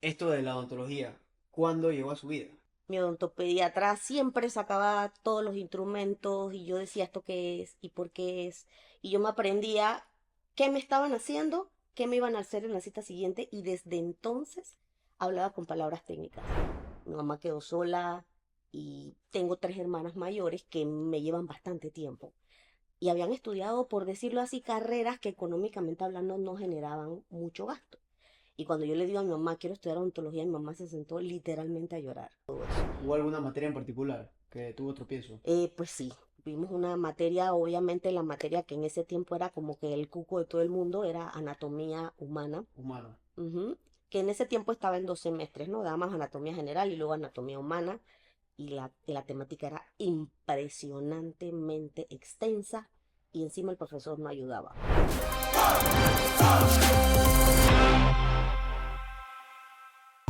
Esto de la odontología, ¿cuándo llegó a su vida? Mi odontopediatra siempre sacaba todos los instrumentos y yo decía esto qué es y por qué es. Y yo me aprendía qué me estaban haciendo, qué me iban a hacer en la cita siguiente y desde entonces hablaba con palabras técnicas. Mi mamá quedó sola y tengo tres hermanas mayores que me llevan bastante tiempo y habían estudiado, por decirlo así, carreras que económicamente hablando no generaban mucho gasto. Y cuando yo le digo a mi mamá, quiero estudiar odontología, mi mamá se sentó literalmente a llorar. ¿Hubo alguna materia en particular que tuvo tropiezo? Pues sí, vimos una materia, obviamente la materia que en ese tiempo era como que el cuco de todo el mundo, era anatomía humana, Humano. ujú, que en ese tiempo estaba en 2 semestres, ¿no? Daba más anatomía general y luego anatomía humana, y la temática era impresionantemente extensa y encima el profesor no ayudaba.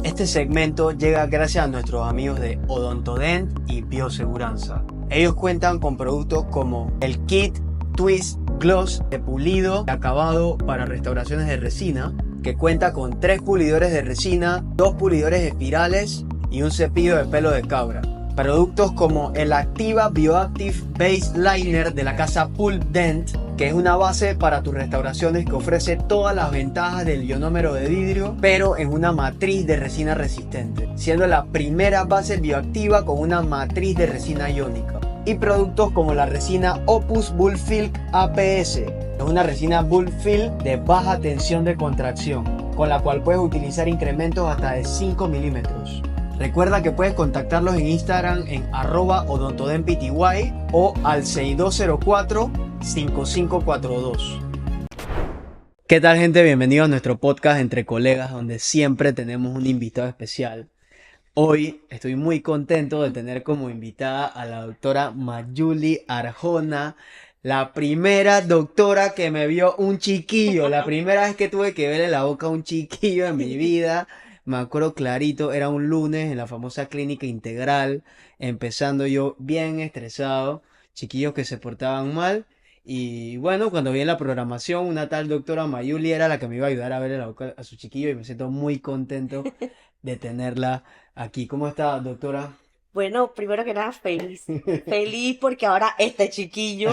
Este segmento llega gracias a nuestros amigos de Odontodent y Bioseguranza. Ellos cuentan con productos como el kit Twist Gloss de pulido y acabado para restauraciones de resina, que cuenta con 3 pulidores de resina, 2 pulidores espirales y un cepillo de pelo de cabra. Productos como el Activa Bioactive Base Liner de la casa Pulp Dent, que es una base para tus restauraciones que ofrece todas las ventajas del ionómero de vidrio, pero en una matriz de resina resistente, siendo la primera base bioactiva con una matriz de resina iónica. Y productos como la resina Opus Bullfilk APS, es una resina Bullfilk de baja tensión de contracción, con la cual puedes utilizar incrementos hasta de 5 milímetros. Recuerda que puedes contactarlos en Instagram en @odontodentpty o al 6204-5542. ¿Qué tal, gente? Bienvenidos a nuestro podcast Entre Colegas, donde siempre tenemos un invitado especial. Hoy estoy muy contento de tener como invitada a la doctora Mayuli Arjona, la primera doctora que me vio un chiquillo, la primera vez que tuve que verle la boca a un chiquillo en mi vida. Me acuerdo clarito, era un lunes en la famosa clínica integral, empezando yo bien estresado, chiquillos que se portaban mal. Y bueno, cuando vi en la programación, una tal doctora Mayuli era la que me iba a ayudar a verle la boca a su chiquillo y me siento muy contento de tenerla aquí. ¿Cómo está, doctora? Bueno, primero que nada, feliz. Feliz porque ahora este chiquillo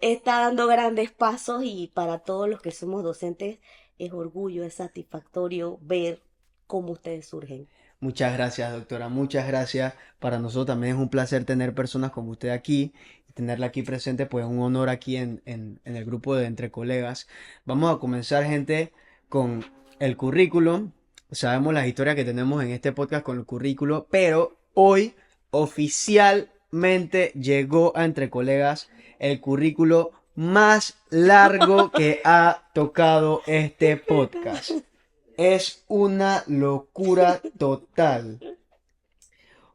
está dando grandes pasos y para todos los que somos docentes es orgullo, es satisfactorio ver cómo ustedes surgen. Muchas gracias, doctora. Muchas gracias. Para nosotros también es un placer tener personas como usted aquí y tenerla aquí presente, pues un honor aquí en el grupo de Entre Colegas. Vamos a comenzar, gente, con el currículum. Sabemos las historias que tenemos en este podcast con el currículo, pero hoy oficialmente llegó a Entre Colegas el currículo más largo que ha tocado este podcast. Es una locura total.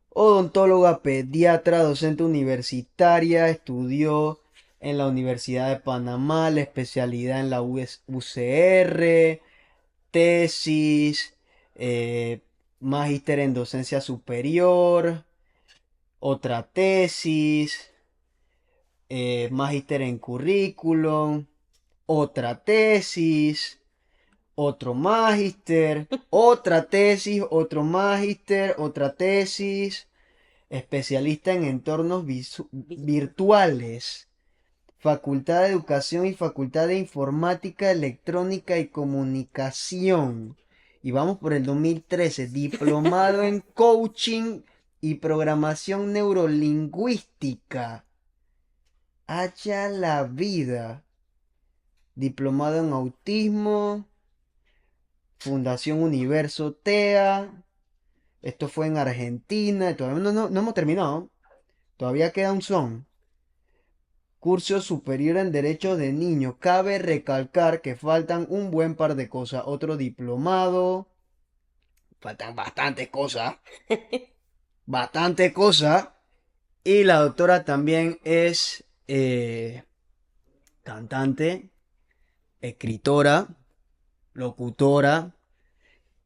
Odontóloga, pediatra, docente universitaria, estudió en la Universidad de Panamá, la especialidad en la UCR, tesis, eh, magíster en docencia superior, otra tesis, magíster en currículum, otra tesis, otro magíster, otra tesis, otro magíster, otra tesis, especialista en entornos virtuales, Facultad de Educación y Facultad de Informática, Electrónica y Comunicación. Y vamos por el 2013, diplomado en coaching y programación neurolingüística. Haya la vida. Diplomado en autismo, Fundación Universo TEA. Esto fue en Argentina. Todavía no hemos terminado. Todavía queda un son. Curso superior en Derechos de Niños. Cabe recalcar que faltan un buen par de cosas. Otro diplomado. Faltan bastantes cosas. Bastante cosas. Y la doctora también es cantante, escritora, locutora.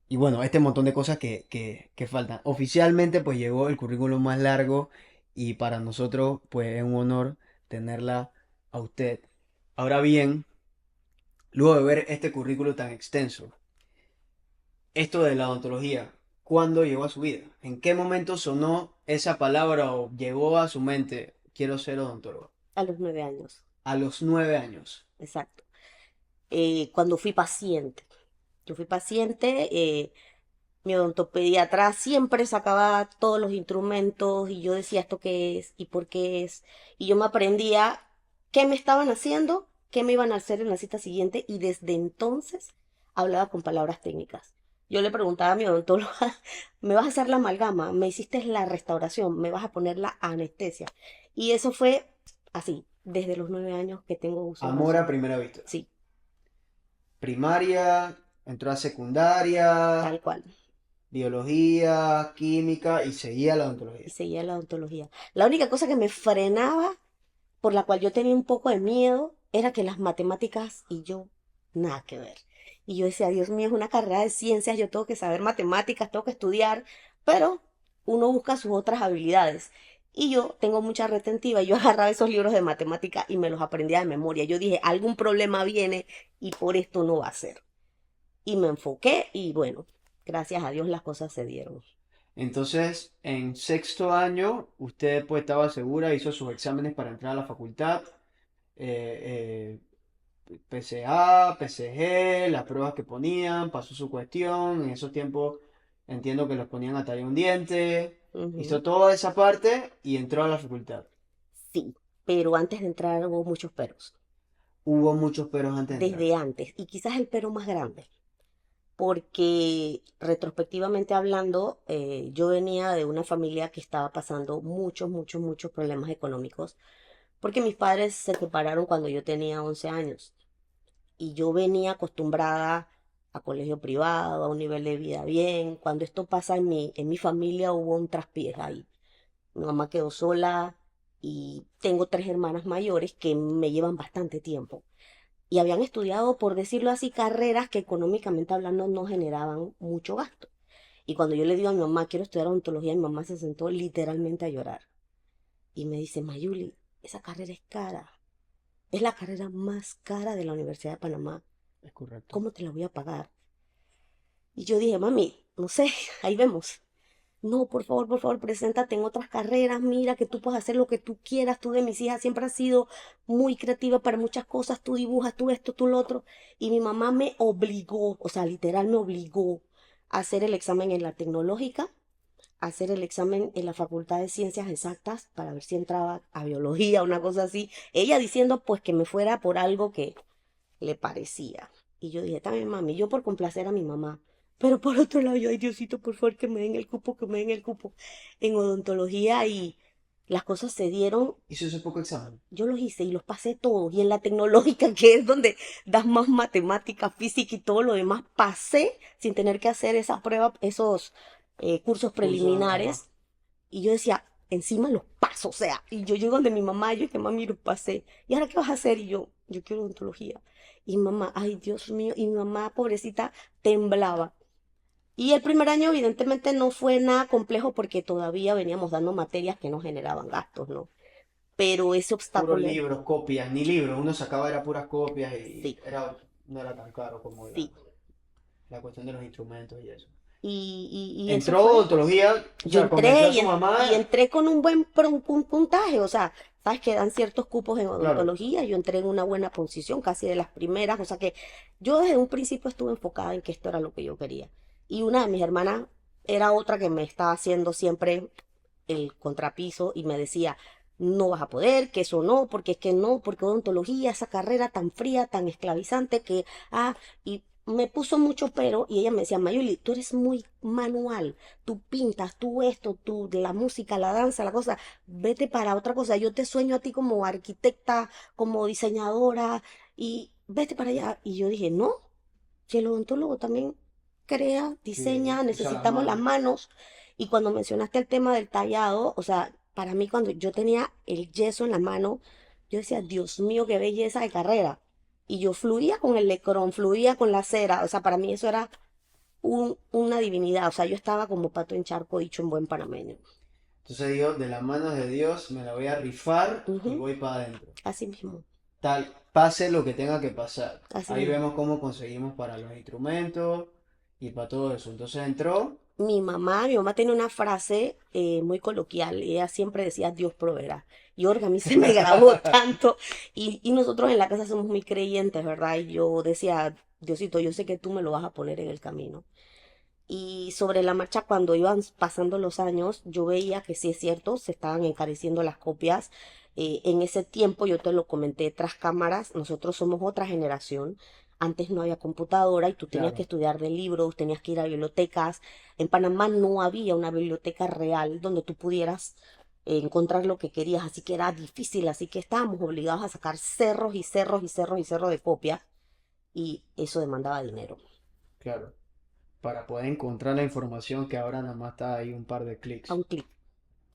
Y bueno, este montón de cosas que faltan. Oficialmente pues llegó el currículum más largo y para nosotros pues es un honor tenerla a usted. Ahora bien, luego de ver este currículum tan extenso, Esto de la odontología, ¿cuándo llegó a su vida? ¿En qué momento sonó esa palabra o llegó a su mente, quiero ser odontólogo? A los 9 años, A los 9 años. exacto. Cuando fui paciente. Yo fui paciente, mi odontopediatra siempre sacaba todos los instrumentos y yo decía esto qué es y por qué es. Y yo me aprendía qué me estaban haciendo, qué me iban a hacer en la cita siguiente y desde entonces hablaba con palabras técnicas. Yo le preguntaba a mi odontóloga, ¿me vas a hacer la amalgama? ¿Me hiciste la restauración? ¿Me vas a poner la anestesia? Y eso fue así, desde los 9 años que tengo uso de Amor a razón. primera vista. Sí, Primaria, entró a secundaria, tal cual. biología, química y seguía la Y odontología. seguía la odontología. La única cosa que me frenaba, por la cual yo tenía un poco de miedo, era que las matemáticas y yo, nada que ver. Y yo decía, Dios mío, es una carrera de ciencias, yo tengo que saber matemáticas, tengo que estudiar, pero uno busca sus otras habilidades. Y yo tengo mucha retentiva, yo agarraba esos libros de matemática y me los aprendía de memoria. Yo dije, algún problema viene y por esto no va a ser. Y me enfoqué y bueno, gracias a Dios las cosas se dieron. Entonces, en sexto año, usted pues estaba segura, hizo sus exámenes para entrar a la facultad, PCA, PCG, las pruebas que ponían, pasó su cuestión, en esos tiempos entiendo que los ponían a tallar un diente, Ujú. hizo toda esa parte y entró a la facultad. Sí, pero antes de entrar hubo muchos peros, Hubo muchos peros antes de entrar. desde antes, y quizás el pero más grande, porque retrospectivamente hablando, yo venía de una familia que estaba pasando muchos, muchos, muchos problemas económicos, porque mis padres se separaron cuando yo tenía 11 años, y yo venía acostumbrada a colegio privado, a un nivel de vida bien. Cuando esto pasa en mi familia hubo un traspiés ahí. Mi mamá quedó sola y tengo tres hermanas mayores que me llevan bastante tiempo. Y habían estudiado, por decirlo así, carreras que económicamente hablando no generaban mucho gasto. Y cuando yo le digo a mi mamá, quiero estudiar odontología, mi mamá se sentó literalmente a llorar. Y me dice, Mayuli, esa carrera es cara. Es la carrera más cara de la Universidad de Panamá. Es correcto. ¿Cómo te la voy a pagar? Y yo dije, mami, no sé, ahí vemos. No, por favor, preséntate en otras carreras, mira que tú puedes hacer lo que tú quieras, tú de mis hijas siempre has sido muy creativa para muchas cosas, tú dibujas, tú esto, tú lo otro. Y mi mamá me obligó, o sea, literal me obligó a hacer el examen en la tecnológica, a hacer el examen en la Facultad de Ciencias Exactas para ver si entraba a biología, una cosa así. Ella diciendo pues que me fuera por algo que le parecía. Y yo dije, también mami, yo por complacer a mi mamá. Pero por otro lado, yo, ay Diosito, por favor, que me den el cupo, que me den el cupo en odontología y las cosas se dieron. Hizo ese poco examen. Yo los hice y los pasé todos. Y en la tecnológica, que es donde das más matemática, física y todo lo demás, pasé sin tener que hacer esa prueba, esos cursos Curso, ajá. preliminares. Y yo decía, encima los paso, o sea, y yo llego donde mi mamá, yo dije, mami, los pasé. ¿Y ahora qué vas a hacer? Y yo quiero odontología. Y mamá, ay, Dios mío, y mi mamá, pobrecita, temblaba. Y el primer año, evidentemente, no fue nada complejo porque todavía veníamos dando materias que no generaban gastos, ¿no? Pero ese Puros obstáculo, libros, copias, ni libros, uno sacaba era puras copias y sí, no era tan caro como sí. la cuestión de los instrumentos y eso. Y eso Entró fue. odontología, o Yo sea, convenció entré a su mamá, y entré con un buen puntaje, o sea, sabes que dan ciertos cupos en claro, odontología, yo entré en una buena posición, casi de las primeras, o sea que yo desde un principio estuve enfocada en que esto era lo que yo quería. Y una de mis hermanas era otra que me estaba haciendo siempre el contrapiso y me decía, no vas a poder, que eso no, porque es que no, porque odontología, esa carrera tan fría, tan esclavizante que, y me puso mucho pero y ella me decía, Mayuli, tú eres muy manual, tú pintas, tú esto, tú la música, la danza, la cosa, vete para otra cosa, yo te sueño a ti como arquitecta, como diseñadora y vete para allá. Y yo dije, no, que el odontólogo también crea, sí, diseña, usa las necesitamos las manos. manos. Y cuando mencionaste el tema del tallado, o sea, para mí cuando yo tenía el yeso en la mano, yo decía, Dios mío, qué belleza de carrera. Y yo fluía con el lecrón, fluía con la cera, o sea, para mí eso era una divinidad, o sea, yo estaba como pato en charco, dicho en buen panameño. Entonces digo, de las manos de Dios me la voy a rifar y Ujú. voy para adentro. Así mismo, Tal, pase lo que tenga que pasar. así Ahí mismo. vemos cómo conseguimos para los instrumentos Y para todo eso. Entonces entró, Mi mamá tiene una frase muy coloquial. Ella siempre decía, Dios proveerá. Y Orga, a mí se me grabó tanto. Y nosotros en la casa somos muy creyentes, ¿verdad? Y yo decía, Diosito, yo sé que tú me lo vas a poner en el camino. Y sobre la marcha, cuando iban pasando los años, yo veía que sí es cierto, se estaban encareciendo las copias. En ese tiempo, yo te lo comenté tras cámaras, nosotros somos otra generación. Antes no había computadora y tú tenías que claro. estudiar de libros, tenías que ir a bibliotecas. En Panamá no había una biblioteca real donde tú pudieras encontrar lo que querías, así que era difícil, así que estábamos obligados a sacar cerros y cerros y cerros y cerros de copias y eso demandaba dinero. Claro. Para poder encontrar la información que ahora nada más está ahí un par de A clics. un clic,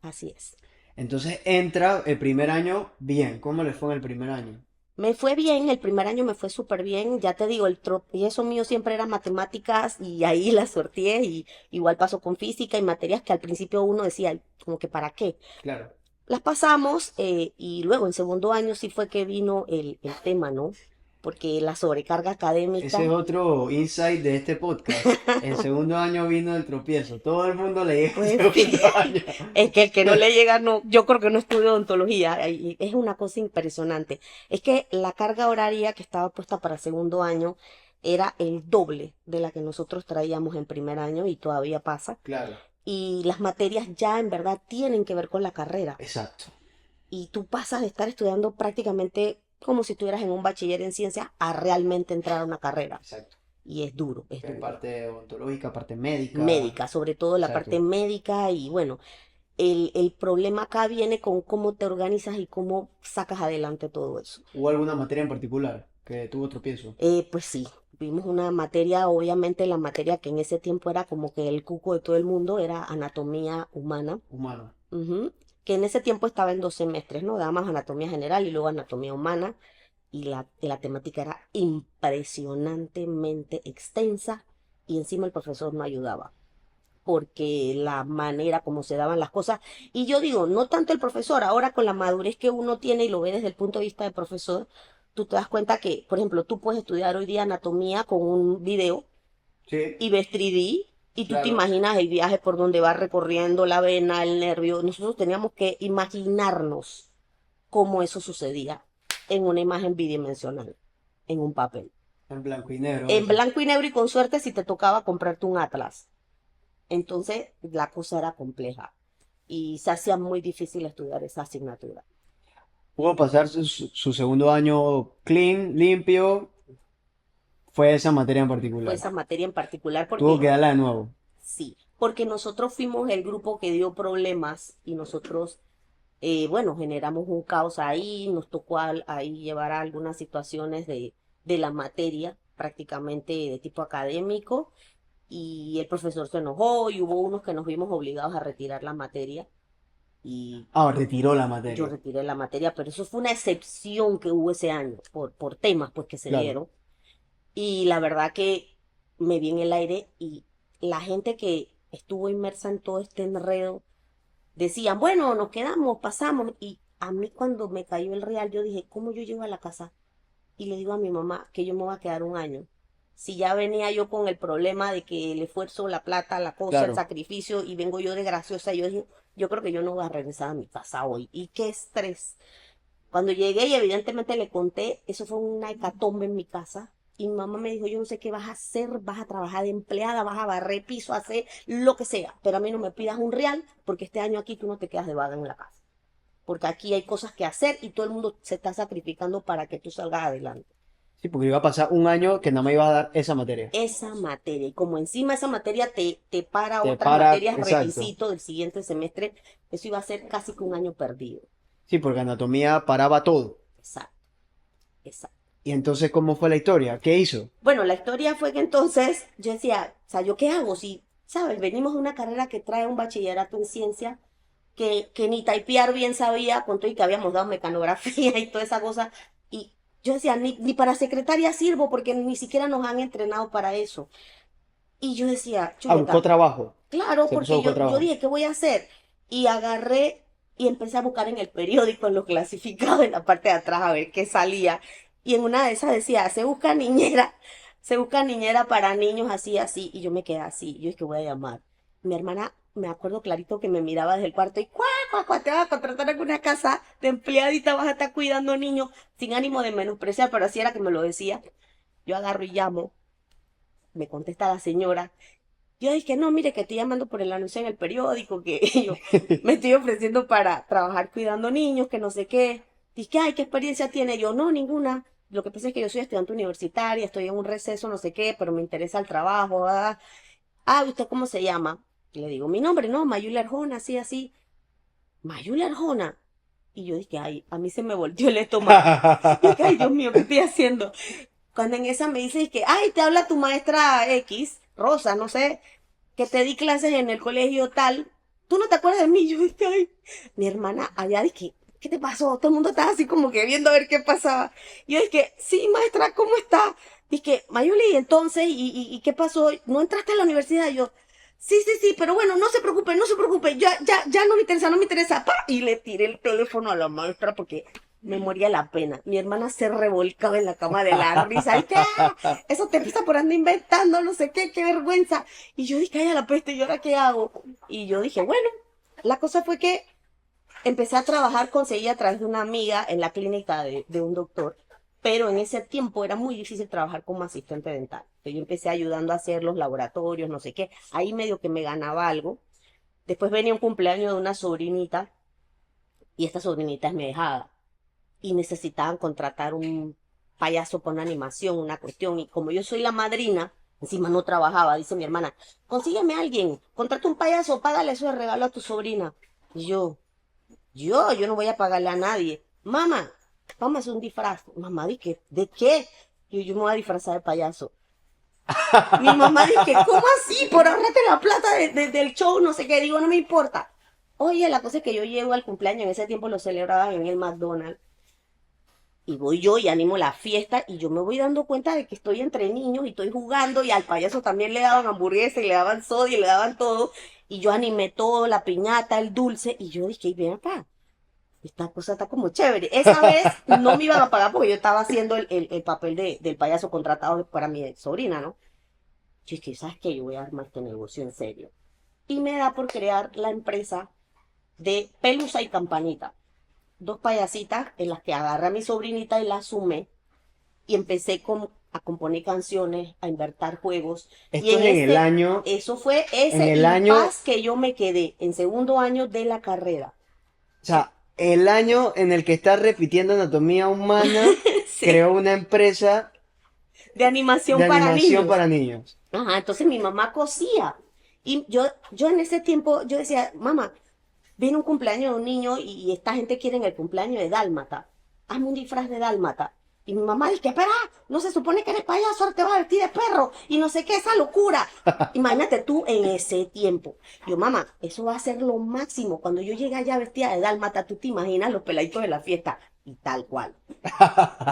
así es. Entonces entra el primer año bien. ¿Cómo le fue en el primer año? Me fue bien, el primer año me fue súper bien, ya te digo, el tropiezo mío siempre era matemáticas y ahí la sorteé y igual pasó con física y materias que al principio uno decía, como que para qué. Claro. Las pasamos y luego en segundo año sí fue que vino el tema, ¿no? Porque la sobrecarga Ese es académica, otro insight de este podcast. En segundo año vino el tropiezo. Todo el mundo le llega en pues sí, segundo año. es que el que no le llega, no, yo creo que no estudia odontología, y es una cosa impresionante. Es que la carga horaria que estaba puesta para segundo año era el doble de la que nosotros traíamos en primer año y todavía pasa. Claro, Y las materias ya en verdad tienen que ver con la carrera. exacto, Y tú pasas de estar estudiando prácticamente como si estuvieras en un bachiller en ciencias a realmente entrar a una carrera. exacto. Y es duro, es En duro. parte odontológica, parte médica. Médica, sobre todo la parte Exacto. médica y bueno, el problema acá viene con cómo te organizas y cómo sacas adelante todo eso. ¿Hubo alguna materia en particular que tuvo tropiezo? Pues sí, vimos una materia, obviamente la materia que en ese tiempo era como que el cuco de todo el mundo, era anatomía humana, Humano. ujú, que en ese tiempo estaba en 2 semestres, ¿no? Dábamos anatomía general y luego anatomía humana, y la temática era impresionantemente extensa y encima el profesor no ayudaba porque la manera como se daban las cosas. Y yo digo, no tanto el profesor, ahora con la madurez que uno tiene y lo ve desde el punto de vista del profesor, tú te das cuenta que, por ejemplo, tú puedes estudiar hoy día anatomía con un video Sí, y ves 3D y tú te claro. imaginas el viaje por donde va recorriendo la vena, el nervio. Nosotros teníamos que imaginarnos cómo eso sucedía en una imagen bidimensional, en un papel. En blanco y negro a En veces. blanco y negro y con suerte si te tocaba comprarte un atlas. Entonces la cosa era compleja y se hacía muy difícil estudiar esa asignatura. Pudo pasar su segundo año clean, limpio. Fue esa materia en Fue particular. esa materia en particular Tuvo que porque darla de nuevo. sí, porque nosotros fuimos el grupo que dio problemas y nosotros, bueno, generamos un caos ahí, nos tocó ahí llevar a algunas situaciones de la materia, prácticamente de tipo académico, y el profesor se enojó y hubo unos que nos vimos obligados a retirar la materia y Ah, retiró la yo materia. retiré la materia, pero eso fue una excepción que hubo ese año por temas pues que se Claro. dieron. Y la verdad que me vi en el aire y la gente que estuvo inmersa en todo este enredo decían, bueno, nos quedamos, pasamos. Y a mí cuando me cayó el real, yo dije, ¿cómo yo llego a la casa? Y le digo a mi mamá que yo me voy a quedar un año. Si ya venía yo con el problema de que el esfuerzo, la plata, la cosa, el Claro. sacrificio, y vengo yo de graciosa, yo dije, yo creo que yo no voy a regresar a mi casa hoy. Y qué estrés. Cuando llegué y evidentemente le conté, eso fue una hecatombe en mi casa. Y mi mamá me dijo, yo no sé qué vas a hacer, vas a trabajar de empleada, vas a barrer piso, hacer lo que sea, pero a mí no me pidas un real porque este año aquí tú no te quedas de vaga en la casa. Porque aquí hay cosas que hacer y todo el mundo se está sacrificando para que tú salgas adelante. Sí, porque iba a pasar un año que nada me iba a dar esa materia. Esa materia, y como encima esa materia te para Te otras para, materias exacto. requisito del siguiente semestre, eso iba a ser casi que un año perdido. Sí, porque anatomía paraba todo. Exacto, exacto. Y entonces, ¿cómo fue la historia? ¿Qué hizo? Bueno, la historia fue que entonces yo decía, o sea, ¿yo qué hago? Si, ¿sabes? Venimos de una carrera que trae un bachillerato en ciencia que ni typear bien sabía, con todo y que habíamos dado mecanografía y toda esa cosa. Y yo decía, ni para secretaria sirvo porque ni siquiera nos han entrenado para eso. Y yo decía, Ah, buscó chuleta, trabajo. claro, Se puso a porque buscar yo trabajo. dije, ¿qué voy a hacer? Y agarré y empecé a buscar en el periódico, en los clasificados, en la parte de atrás, a ver qué salía. Y en una de esas decía, se busca niñera se busca niñera para niños así, así, y yo me quedé así, yo es que voy a llamar. Mi hermana, me acuerdo clarito que me miraba desde el cuarto y te vas a contratar en una casa de empleadita, vas a estar cuidando niños, sin ánimo de menospreciar, pero así era que me lo decía. Yo agarro y llamo, me contesta la señora. Yo dije, no, mire, que estoy llamando por el anuncio en el periódico, que yo me estoy ofreciendo para trabajar cuidando niños, que no sé qué. Dije, ay, ¿qué experiencia tiene? Yo, no, ninguna. Lo que pasa es que yo soy estudiante universitaria, estoy en un receso, no sé qué, pero me interesa el trabajo. ¿Usted cómo se llama? Y le digo, mi nombre, no, Mayula Arjona, así, así. Mayula Arjona. Y yo dije, ay, a mí se me volteó el estómago. Dije, ay, Dios mío, ¿qué estoy haciendo? Cuando en esa me dice que, ay, te habla tu maestra X, Rosa, no sé, que te di clases en el colegio tal, ¿tú no te acuerdas de mí? Yo dije, ay, mi hermana allá dije, ¿qué te pasó? Todo el mundo estaba así como que viendo a ver qué pasaba. Yo dije, sí, maestra, ¿cómo está? Dije, Mayuli, ¿y entonces? ¿Y qué pasó? ¿No entraste a la universidad? Yo, sí, sí, sí, pero bueno, no se preocupe, no se preocupe, ya no me interesa, no me interesa. ¡Pa! Y le tiré el teléfono a la maestra porque me moría la pena. Mi hermana se revolcaba en la cama de la risa. ¿Y qué? Eso te empieza por andar inventando, no sé qué, qué vergüenza. Y yo dije, ay, a la peste, ¿y ahora qué hago? Y yo dije, bueno, la cosa fue que empecé a trabajar, conseguí a través de una amiga en la clínica de un doctor, pero en ese tiempo era muy difícil trabajar como asistente dental. Yo empecé ayudando a hacer los laboratorios, no sé qué. Ahí medio que me ganaba algo. Después venía un cumpleaños de una sobrinita y esta sobrinita es mi dejada y necesitaban contratar un payaso con animación, una cuestión. Y como yo soy la madrina, encima no trabajaba, dice mi hermana, consígueme a alguien, contrata un payaso, págale eso de regalo a tu sobrina. Y yo no voy a pagarle a nadie. Mamá, vamos a hacer un disfraz. Mamá, ¿de qué? Yo me voy a disfrazar de payaso. Mi mamá dice, ¿cómo así? Por ahorrarte la plata del show, no sé qué. Digo, no me importa. Oye, la cosa es que yo llego al cumpleaños, en ese tiempo lo celebraban en el McDonald's. Y voy yo y animo la fiesta y yo me voy dando cuenta de que estoy entre niños y estoy jugando y al payaso también le daban hamburguesa y le daban soda y le daban todo. Y yo animé todo, la piñata, el dulce y yo dije, ven acá, esta cosa está como chévere. Esa vez no me iban a pagar porque yo estaba haciendo el papel del payaso contratado para mi sobrina, ¿no? Yo dije, ¿sabes qué? Yo voy a armar este negocio en serio. Y me da por crear la empresa de Pelusa y Campanita, dos payasitas en las que agarré a mi sobrinita y la sumé y empecé a componer canciones, a inventar juegos. Esto Y es en el año, eso fue en ese el año, o impasse que yo me quedé en segundo año de la carrera. sea, el año en el que está repitiendo Anatomía Humana, Sí, creó una empresa de de animación para animación niños. para niños. Ajá, entonces mi mamá cosía. Y yo en ese tiempo, yo decía, mamá, viene un cumpleaños de un niño y esta gente quiere en el cumpleaños de Dálmata. Hazme un disfraz de Dálmata. Y mi mamá dice, espera, no se supone que eres payaso, ahora te vas a vestir de perro y no sé qué, esa locura. Imagínate tú en ese tiempo. Yo, mamá, eso va a ser lo máximo. Cuando yo llegue allá vestida de Dálmata, tú te imaginas los peladitos de la fiesta. Y tal cual.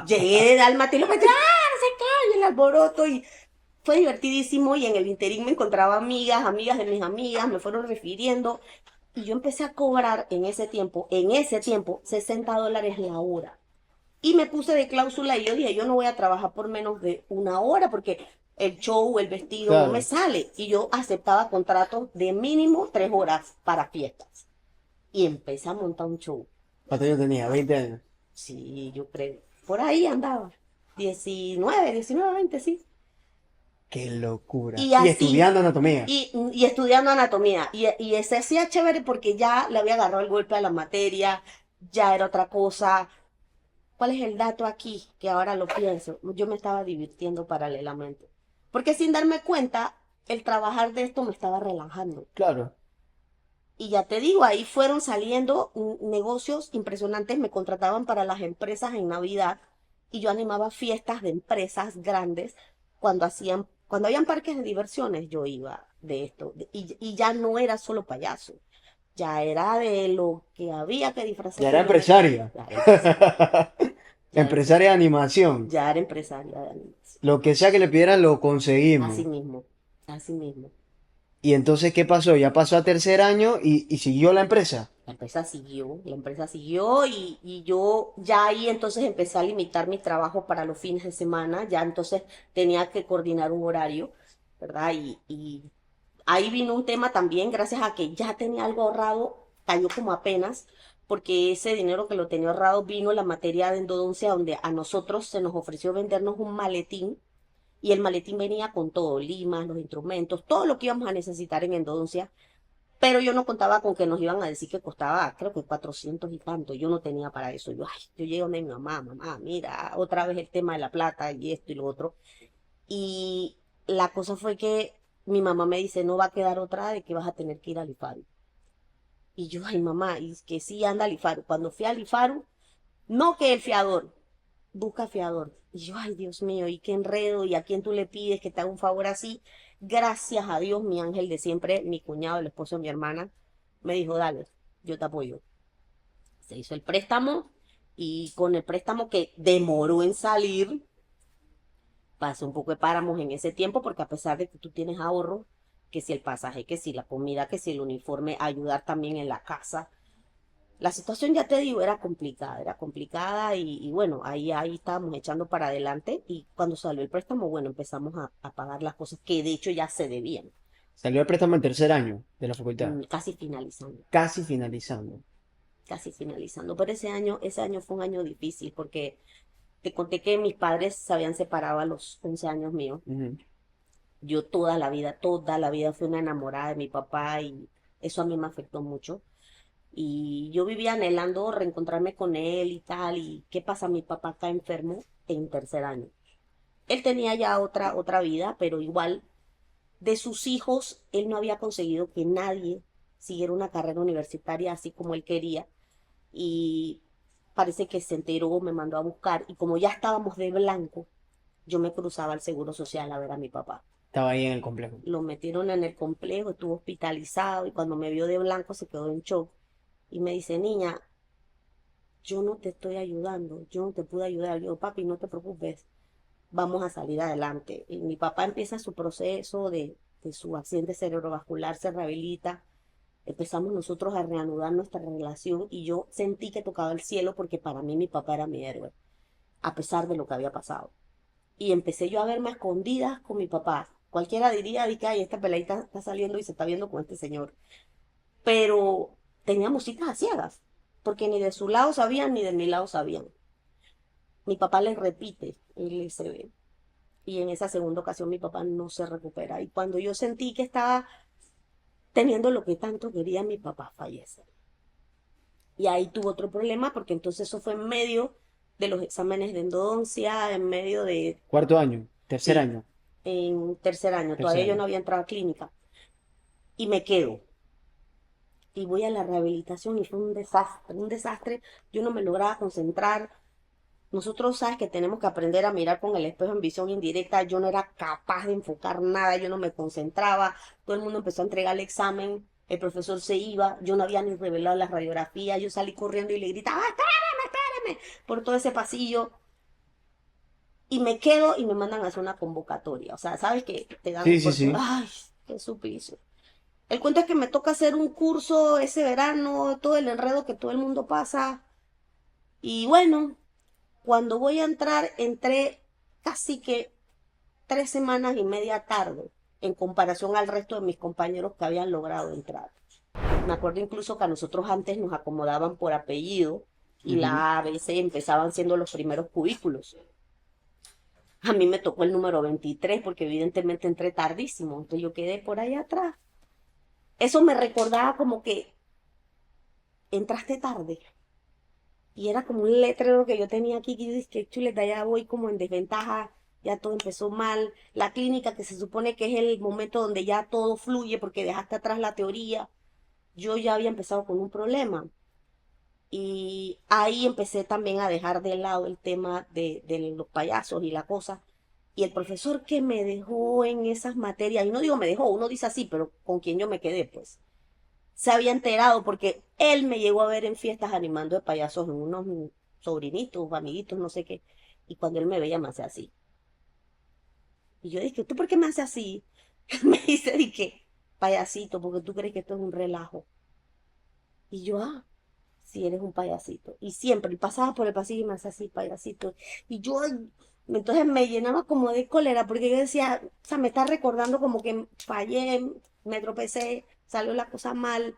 Llegué de Dálmata y los metí, no sé qué, y el alboroto y fue divertidísimo y en el interín me encontraba amigas, amigas de mis amigas, me fueron refiriendo y yo empecé a cobrar en ese tiempo, $60 la hora. Y me puse de cláusula y yo dije, yo no voy a trabajar por menos de una hora porque el show, el vestido no me Claro. sale. Y yo aceptaba contratos de mínimo 3 horas para fiestas. Y empecé a montar un show. ¿Cuánto yo tenía? 20 años. Sí, yo creo. Por ahí andaba. 19, 20, sí. Qué locura. Y Y así, estudiando anatomía. y estudiando anatomía. Y se hacía chévere porque ya le había agarrado el golpe a la materia, ya era otra cosa. ¿Cuál es el dato aquí? Que ahora lo pienso. Yo me estaba divirtiendo paralelamente. Porque sin darme cuenta, el trabajar de esto me estaba relajando. Claro. Y ya te digo, ahí fueron saliendo negocios impresionantes. Me contrataban para las empresas en Navidad y yo animaba fiestas de empresas grandes cuando habían parques de diversiones, yo iba de esto. Y ya no era solo payaso, ya era de lo que había que Ya disfrazarse. era Yo me... empresaria. Ya era empresaria, ya era Empresaria de animación. ya era empresaria de animación. Lo que sea que le pidieran lo Así conseguimos. mismo, así mismo. Y entonces, ¿qué pasó? Ya pasó a tercer año y siguió la empresa. la empresa siguió y yo ya ahí entonces empecé a limitar mi trabajo para los fines de semana, ya entonces tenía que coordinar un horario, ¿verdad? Y ahí vino un tema también, gracias a que ya tenía algo ahorrado, cayó como apenas, porque ese dinero que lo tenía ahorrado vino la materia de endodoncia donde a nosotros se nos ofreció vendernos un maletín y el maletín venía con todo, limas, los instrumentos, todo lo que íbamos a necesitar en endodoncia, pero yo no contaba con que nos iban a decir que costaba, creo que 400 y tanto. Yo no tenía para eso. Yo llegué donde mi mamá, mamá, mira, otra vez el tema de la plata y esto y lo otro. Y la cosa fue que mi mamá me dice, no va a quedar otra de que vas a tener que ir al IFARU. Y yo, ay mamá, y es que sí anda al IFARU. Cuando fui al IFARU, no que el fiador, busca fiador. Y yo, ay Dios mío, y qué enredo, y a quién tú le pides que te haga un favor así. Gracias a Dios, mi ángel de siempre, mi cuñado, el esposo de mi hermana, me dijo, dale, yo te apoyo. Se hizo el préstamo y con el préstamo que demoró en salir, pasé un poco de páramos en ese tiempo porque a pesar de que tú tienes ahorro, que si el pasaje, que si la comida, que si el uniforme, ayudar también en la casa, la situación, ya te digo, era complicada y bueno, ahí estábamos echando para adelante y cuando salió el préstamo, bueno, empezamos a pagar las cosas que de hecho ya se debían, Salió el préstamo en tercer año de la facultad, casi finalizando, casi finalizando. casi finalizando. Pero ese año fue un año difícil porque te conté que mis padres se habían separado a los 11 años míos. Ujú. Yo toda la vida fui una enamorada de mi papá y eso a mí me afectó mucho. Y yo vivía anhelando reencontrarme con él y tal. ¿Y qué pasa? Mi papá está enfermo en tercer año. Él tenía ya otra vida, pero igual de sus hijos, él no había conseguido que nadie siguiera una carrera universitaria así como él quería. Y parece que se enteró, me mandó a buscar. Y como ya estábamos de blanco, yo me cruzaba al Seguro Social a ver a mi papá. Estaba ahí en el complejo. Lo metieron en el complejo, estuvo hospitalizado y cuando me vio de blanco se quedó en shock y me dice, niña, yo no te estoy ayudando, yo no te pude ayudar. Yo, papi, no te preocupes, vamos a salir adelante. Y mi papá empieza su proceso de su accidente cerebrovascular, se rehabilita. Empezamos nosotros a reanudar nuestra relación y yo sentí que tocaba el cielo porque para mí mi papá era mi héroe, a pesar de lo que había pasado. Y empecé yo a verme a escondidas con mi papá. Cualquiera diría que ay, esta peladita está saliendo y se está viendo con este señor. Pero teníamos citas a ciegas, porque ni de su lado sabían ni de mi lado sabían. Mi papá les repite el ICB y en esa segunda ocasión mi papá no se recupera. Y cuando yo sentí que estaba teniendo lo que tanto quería, mi papá fallece. Y ahí tuvo otro problema porque entonces eso fue en medio de los exámenes de endodoncia, en medio de, Cuarto año, tercer sí, año, en tercer año. tercer Todavía yo año. no había entrado a clínica. Y me quedo. Y voy a la rehabilitación y fue un desastre, un desastre. Yo no me lograba concentrar. Nosotros sabes que tenemos que aprender a mirar con el espejo en visión indirecta. Yo no era capaz de enfocar nada, yo no me concentraba. Todo el mundo empezó a entregar el examen, el profesor se iba, yo no había ni revelado las radiografías, yo salí corriendo y le gritaba, espérame, por todo ese pasillo. Y me quedo y me mandan a hacer una convocatoria. O sea, sabes que te dan Sí, sí, oportunidad. sí. Ay, qué suplicio. El cuento es que me toca hacer un curso ese verano, todo el enredo que todo el mundo pasa. Y bueno, cuando voy a entrar, entré casi que 3 semanas y media tarde en comparación al resto de mis compañeros que habían logrado entrar. Me acuerdo incluso que a nosotros antes nos acomodaban por apellido y Ujú. la A, B, C empezaban siendo los primeros cubículos. A mí me tocó el número 23 porque evidentemente entré tardísimo, entonces yo quedé por allá atrás. Eso me recordaba como que entraste tarde. Y era como un letrero que yo tenía aquí que yo dije, que chuleta, ya voy como en desventaja, ya todo empezó mal. La clínica, que se supone que es el momento donde ya todo fluye porque dejaste atrás la teoría, yo ya había empezado con un problema. Y ahí empecé también a dejar de lado el tema de los payasos y la cosa. Y el profesor que me dejó en esas materias, y no digo me dejó, uno dice así, pero con quien yo me quedé, pues se había enterado porque él me llegó a ver en fiestas animando de payasos en unos sobrinitos, amiguitos, no sé qué. Y cuando él me veía me hace así. Y yo dije, ¿tú por qué me hace así? Me dice, dije, payasito, porque tú crees que esto es un relajo. Y yo, si eres un payasito. Y siempre, y pasaba por el pasillo y me hacía así, payasito. Y yo, ay, entonces me llenaba como de cólera, porque yo decía, o sea, me está recordando como que fallé, me tropecé, salió la cosa mal.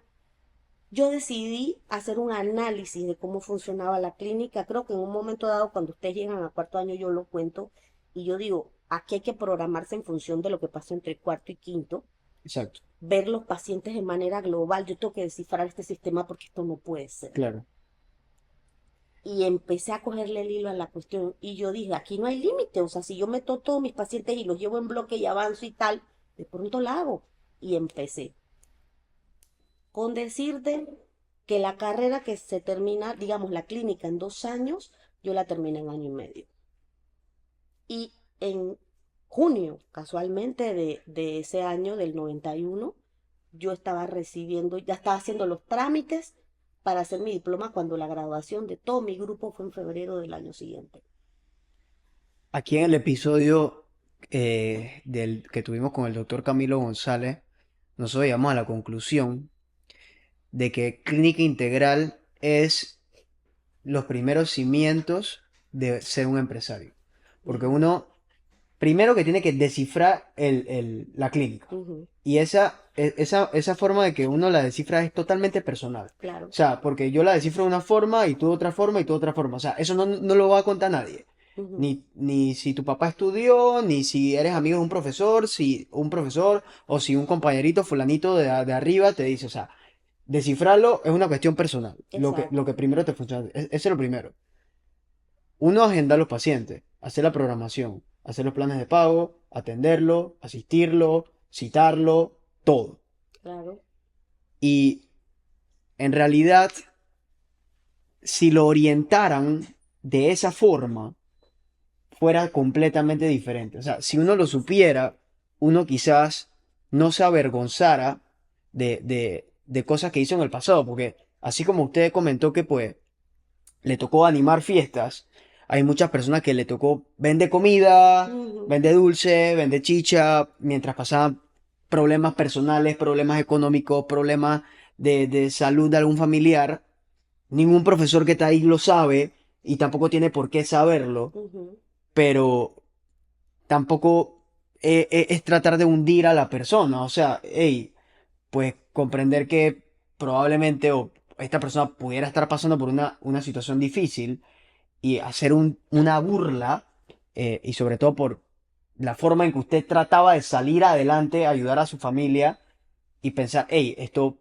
Yo decidí hacer un análisis de cómo funcionaba la clínica. Creo que en un momento dado, cuando ustedes llegan a cuarto año, yo lo cuento y yo digo, aquí hay que programarse en función de lo que pasó entre cuarto y quinto, Exacto, ver los pacientes de manera global. Yo tengo que descifrar este sistema porque esto no puede ser. claro. Y empecé a cogerle el hilo a la cuestión y yo dije, aquí no hay límite, o sea, si yo meto todos mis pacientes y los llevo en bloque y avanzo y tal, de pronto la hago. Y empecé con decirte que la carrera que se termina, digamos, la clínica en 2 años, yo la terminé en año y medio. Y en junio, casualmente, de ese año, del 91, yo estaba recibiendo, ya estaba haciendo los trámites para hacer mi diploma cuando la graduación de todo mi grupo fue en febrero del año siguiente. Aquí en el episodio del que tuvimos con el doctor Camilo González, nosotros llegamos a la conclusión de que clínica integral es los primeros cimientos de ser un empresario. Porque Ujú, uno, primero que tiene que descifrar la clínica. ujú, Y esa forma de que uno la descifra es totalmente personal. claro. O sea, porque yo la descifro de una forma y tú de otra forma y tú de otra forma. O sea, eso no lo va a contar nadie. Ujú, Ni si tu papá estudió, ni si eres amigo de un profesor, si un profesor o si un compañerito fulanito de arriba te dice, o sea, descifrarlo es una cuestión personal. Lo que exacto. primero te funciona. Ese es lo primero. Uno, agendar los pacientes, hacer la programación, hacer los planes de pago, atenderlo, asistirlo, citarlo, todo. Claro. Y en realidad, si lo orientaran de esa forma, fuera completamente diferente. O sea, si uno lo supiera, uno quizás no se avergonzara de cosas que hizo en el pasado, porque así como usted comentó que pues le tocó animar fiestas, hay muchas personas que le tocó vender comida, Ujú, vender dulce, vender chicha, mientras pasaban problemas personales, problemas económicos, problemas de salud de algún familiar. Ningún profesor que está ahí lo sabe y tampoco tiene por qué saberlo, ujú, pero tampoco es tratar de hundir a la persona. O sea, hey, pues comprender que probablemente o esta persona pudiera estar pasando por una situación difícil y hacer una burla, y sobre todo por la forma en que usted trataba de salir adelante, ayudar a su familia y pensar, hey, esto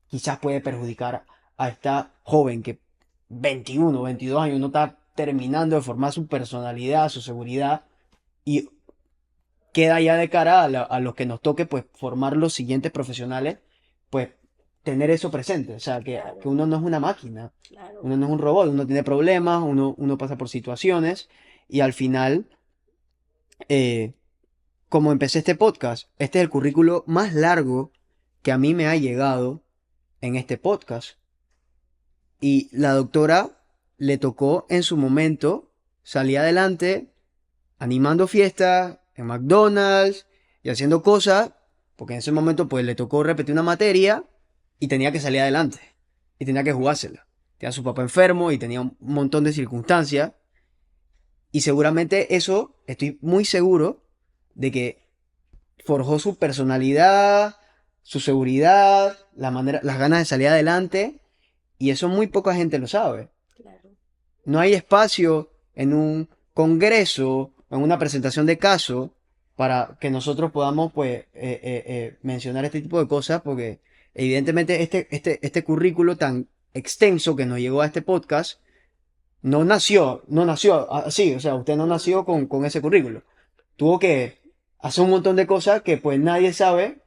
quizás puede perjudicar a esta joven que 21, 22 años no está terminando de formar su personalidad, su seguridad y queda ya de cara a los que nos toque pues formar los siguientes profesionales, pues tener eso presente, o sea, que claro, uno no es una máquina, claro. uno no es un robot, uno tiene problemas, uno pasa por situaciones y al final, eh, como empecé este podcast, este es el currículo más largo que a mí me ha llegado en este podcast. Y la doctora le tocó en su momento salir adelante animando fiestas en McDonald's y haciendo cosas, porque en ese momento pues le tocó repetir una materia y tenía que salir adelante y tenía que jugársela. Tenía a su papá enfermo y tenía un montón de circunstancias y seguramente eso, estoy muy seguro de que forjó su personalidad, su seguridad, la manera, las ganas de salir adelante y eso muy poca gente lo sabe. Claro. No hay espacio en un congreso, en una presentación de caso, para que nosotros podamos pues, mencionar este tipo de cosas, porque evidentemente este currículo tan extenso que nos llegó a este podcast no nació así, o sea, usted no No, nació con ese currículo. Tuvo que hacer un montón de cosas que pues nadie sabe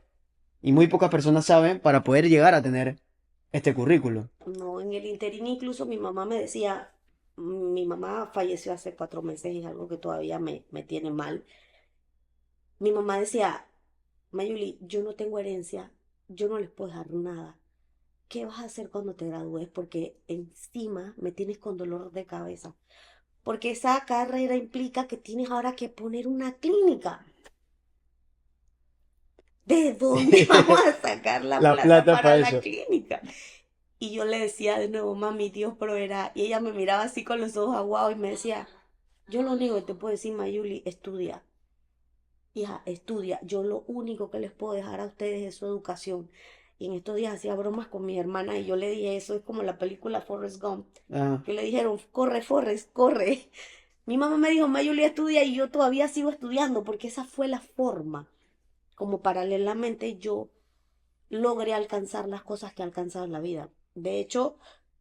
y muy pocas personas saben para poder llegar a tener este currículo. no, en el interín incluso mi mamá me decía, mi mamá falleció hace 4 meses y es algo que todavía me tiene mal. Mi mamá decía, Mayuli, yo no tengo herencia, yo no les puedo dejar nada. ¿Qué vas a hacer cuando te gradúes? Porque encima me tienes con dolor de cabeza. Porque esa carrera implica que tienes ahora que poner una clínica. ¿De dónde vamos a sacar la La plata plata para para la eso. clínica? Y yo le decía de nuevo, mami, Dios proveerá. Y ella me miraba así con los ojos aguados y me decía, yo lo único que te puedo decir, Mayuli, estudia. Hija, estudia. Yo lo único que les puedo dejar a ustedes es su educación. Y en estos días hacía bromas con mi hermana y yo le dije, eso es como la película Forrest Gump, Ah, que le dijeron, corre, Forrest, corre. Mi mamá me dijo, Mayuli, estudia y yo todavía sigo estudiando porque esa fue la forma como paralelamente yo logré alcanzar las cosas que he alcanzado en la vida. De hecho,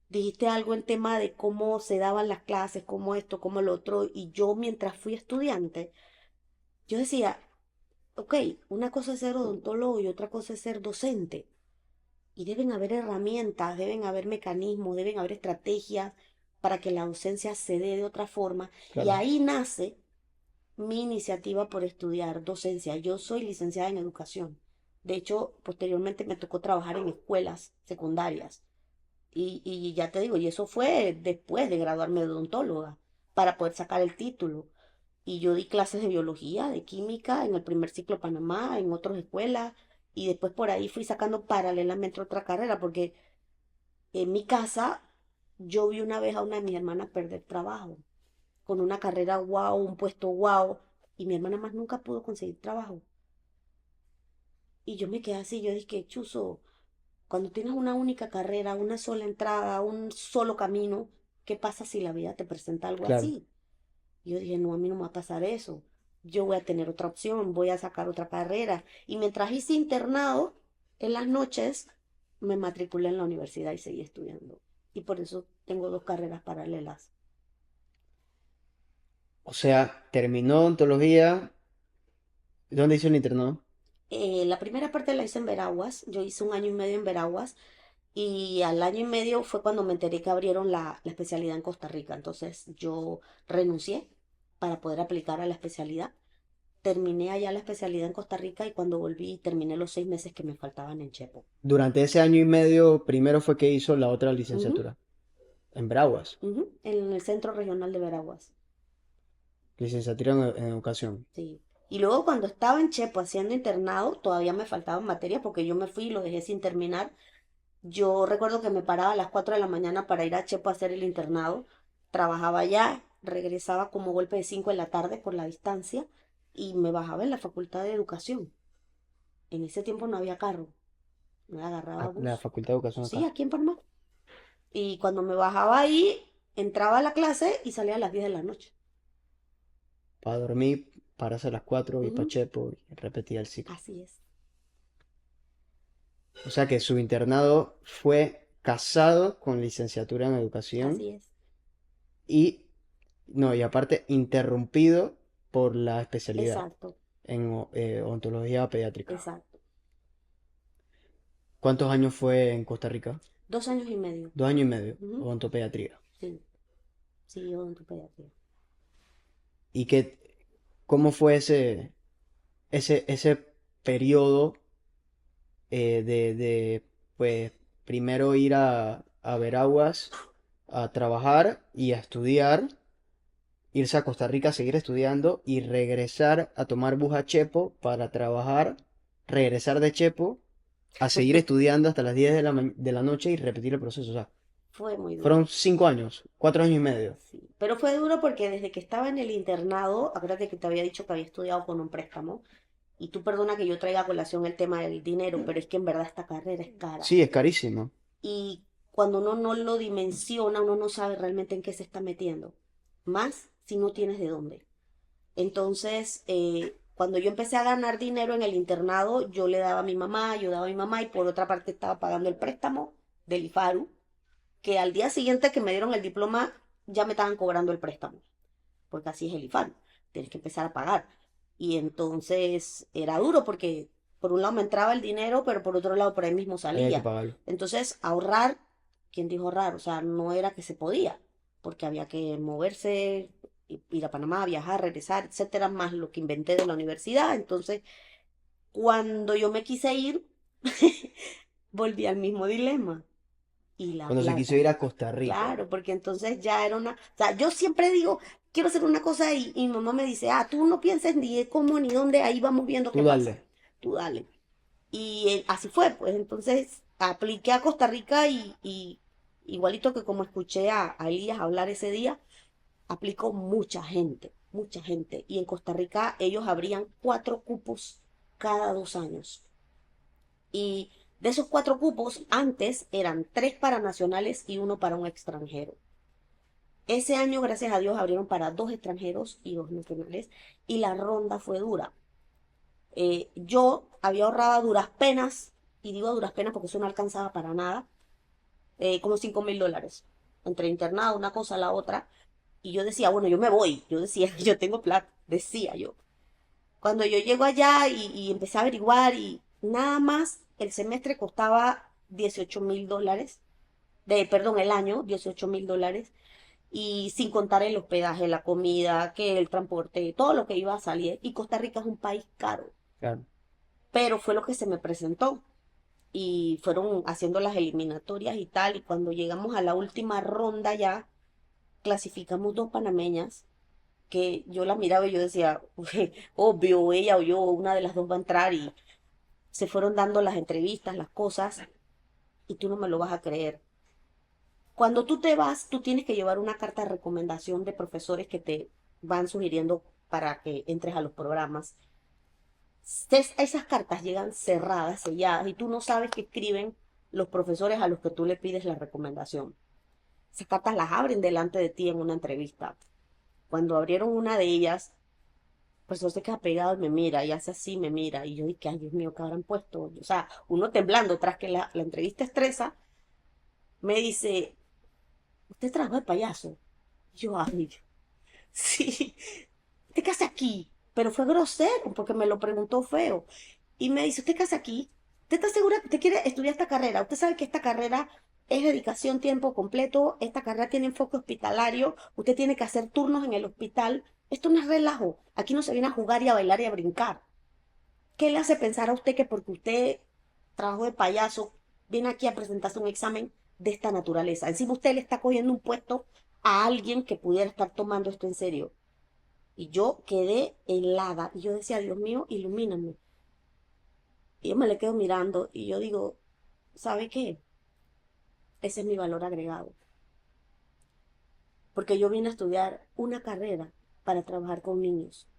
dijiste algo en tema de cómo se daban las clases, cómo esto, cómo lo otro, y yo mientras fui estudiante, yo decía, ok, una cosa es ser odontólogo y otra cosa es ser docente. Y deben haber herramientas, deben haber mecanismos, deben haber estrategias para que la docencia se dé de otra forma. Y claro. ahí nace mi iniciativa por estudiar docencia. Yo soy licenciada en educación. De hecho, posteriormente me tocó trabajar en escuelas secundarias. Y ya te digo, y eso fue después de graduarme de odontóloga, para poder sacar el título. Y yo di clases de biología, de química, en el primer ciclo Panamá, en otras escuelas, y después por ahí fui sacando paralelamente otra carrera, porque en mi casa yo vi una vez a una de mis hermanas perder trabajo, con una carrera wow, un puesto wow, y mi hermana más nunca pudo conseguir trabajo. Y yo me quedé así, yo dije, chuzo, cuando tienes una única carrera, una sola entrada, un solo camino, ¿qué pasa si la vida te presenta algo Claro. así? Y yo dije, no, a mí no me va a pasar eso. Yo voy a tener otra opción, voy a sacar otra carrera. Y mientras hice internado, en las noches me matriculé en la universidad y seguí estudiando. Y por eso tengo dos carreras paralelas. O sea, terminó odontología. ¿Dónde hizo el internado? La primera parte la hice en Veraguas. Yo hice un año y medio en Veraguas. Y al año y medio fue cuando me enteré que abrieron la especialidad en Costa Rica. Entonces yo renuncié para poder aplicar a la especialidad. Terminé allá la especialidad en Costa Rica y cuando volví terminé los 6 meses que me faltaban en Chepo. Durante ese año y medio, primero fue que hizo la otra Ujú, licenciatura. En Braguas. ujú, en el Centro Regional de Veraguas. Licenciatura en educación. Sí. Y luego cuando estaba en Chepo haciendo internado, todavía me faltaban materias porque yo me fui y lo dejé sin terminar. Yo recuerdo que me paraba a las 4 de la mañana para ir a Chepo a hacer el internado. Trabajaba allá, regresaba como golpe de 5 de la tarde por la distancia y me bajaba en la Facultad de Educación. En ese tiempo no había carro, me agarraba La bus. Facultad de Educación Sí, acá. aquí en Panamá. Y cuando me bajaba ahí, entraba a la clase y salía a las 10 de la noche. Para dormir, para hacer las 4 y para Ujú, Chepo y repetía el ciclo. así es, O sea que su internado fue casado con licenciatura en educación así es. y, no, y aparte interrumpido por la especialidad Exacto, en odontología pediátrica. exacto. ¿Cuántos años fue en Costa Rica? 2 años y medio. 2 años y medio, Ujú, odontopediatría. sí, sí, odontopediatría. ¿Y qué, cómo fue ese periodo pues, primero ir a Veraguas a trabajar y a estudiar, irse a Costa Rica a seguir estudiando y regresar a tomar bus a Chepo para trabajar, regresar de Chepo a seguir estudiando hasta las 10 de la noche y repetir el proceso? O sea, Fue muy fueron duro. 5 años, 4 años y medio. Sí. Pero fue duro porque desde que estaba en el internado, acuérdate que te había dicho que había estudiado con un préstamo. Y tú perdona que yo traiga a colación el tema del dinero, pero es que en verdad esta carrera es cara. Sí, es carísimo. Y cuando uno no lo dimensiona, uno no sabe realmente en qué se está metiendo. Más si no tienes de dónde. Entonces, cuando yo empecé a ganar dinero en el internado, yo le daba a mi mamá, ayudaba a mi mamá y por otra parte estaba pagando el préstamo del IFARU, que al día siguiente que me dieron el diploma ya me estaban cobrando el préstamo, porque así es el IFARU, tienes que empezar a pagar. Y entonces era duro porque por un lado me entraba el dinero, pero por otro lado por ahí mismo Había que salía. pagarlo. Entonces ahorrar, ¿quién dijo ahorrar? O sea, no era que se podía, porque había que moverse, ir a Panamá, viajar, regresar, etcétera, más lo que inventé de la universidad. Entonces, cuando yo me quise ir, volví al mismo dilema. Y la Cuando se quiso plata. ir a Costa Rica. Claro, porque entonces ya era una... O sea, yo siempre digo, quiero hacer una cosa y mi mamá me dice, ah, tú no pienses ni de cómo ni dónde, ahí vamos viendo Tú qué pasa. dale. Tú dale. Y así fue, pues entonces apliqué a Costa Rica y igualito que como escuché a Elías hablar ese día, aplicó mucha gente, mucha gente. Y en Costa Rica ellos abrían 4 cupos cada 2 años. Y de esos 4 cupos, antes eran 3 para nacionales y uno para un extranjero. Ese año, gracias a Dios, abrieron para 2 extranjeros y 2 nacionales. Y la ronda fue dura. Yo había ahorrado a duras penas, y digo a duras penas porque eso no alcanzaba para nada, como $5.000. Entre internado, una cosa a la otra. Y yo decía, bueno, yo me voy. Yo decía, yo tengo plata, decía yo. Cuando yo llego allá y empecé a averiguar y nada más el semestre costaba $18.000, perdón, el año, $18.000, y sin contar el hospedaje, la comida, que el transporte, todo lo que iba a salir. Y Costa Rica es un país caro, Claro. pero fue lo que se me presentó. Y fueron haciendo las eliminatorias y tal, y cuando llegamos a la última ronda ya, clasificamos 2 panameñas que yo la miraba y yo decía, obvio, ella o yo, una de las dos va a entrar y se fueron dando las entrevistas, las cosas, y tú no me lo vas a creer. Cuando tú te vas, tú tienes que llevar una carta de recomendación de profesores que te van sugiriendo para que entres a los programas. Esas cartas llegan cerradas, selladas, y tú no sabes qué escriben los profesores a los que tú le pides la recomendación. Esas cartas las abren delante de ti en una entrevista. Cuando abrieron una de ellas, el profesor se queda pegado y me mira, y hace así, me mira, y yo dije, ay Dios mío, ¿qué habrán puesto? O sea, uno temblando tras que la entrevista estresa, me dice, ¿usted trabajó de payaso? Y yo, ay, sí, ¿usted qué hace aquí? Pero fue grosero, porque me lo preguntó feo. Y me dice, ¿usted qué hace aquí? ¿Usted está segura que usted quiere estudiar esta carrera? Usted sabe que esta carrera es dedicación tiempo completo, esta carrera tiene enfoque hospitalario, usted tiene que hacer turnos en el hospital. Esto no es relajo, aquí no se viene a jugar y a bailar y a brincar. ¿Qué le hace pensar a usted que porque usted trabajó de payaso, viene aquí a presentarse un examen de esta naturaleza? Encima usted le está cogiendo un puesto a alguien que pudiera estar tomando esto en serio. Y yo quedé helada y yo decía, Dios mío, ilumíname. Y yo me le quedo mirando y yo digo, ¿sabe qué? Ese es mi valor agregado. Porque yo vine a estudiar una carrera para trabajar con niños.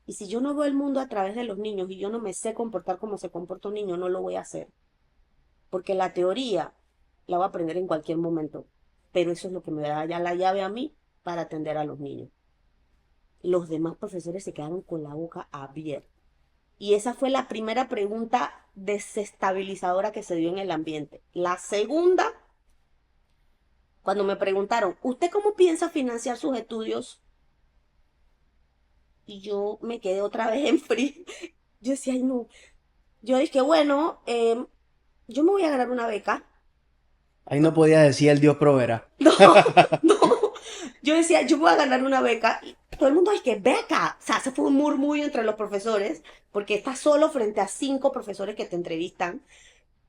Y si yo no veo el mundo a través de los niños y yo no me sé comportar como se comporta un niño, no lo voy a hacer. Porque la teoría la voy a aprender en cualquier momento. Pero eso es lo que me da ya la llave a mí para atender a los niños. Los demás profesores se quedaron con la boca abierta. Y esa fue la primera pregunta desestabilizadora que se dio en el ambiente. La segunda, cuando me preguntaron, ¿usted cómo piensa financiar sus estudios? Y yo me quedé otra vez en frío. Yo decía, ay no. Yo dije, bueno, yo me voy a ganar una beca. Ahí no podía decir el Dios proveerá. No, no. Yo decía, yo voy a ganar una beca. Y todo el mundo, ay, que beca. O sea, se fue un murmullo entre los profesores, porque estás solo frente a 5 profesores que te entrevistan.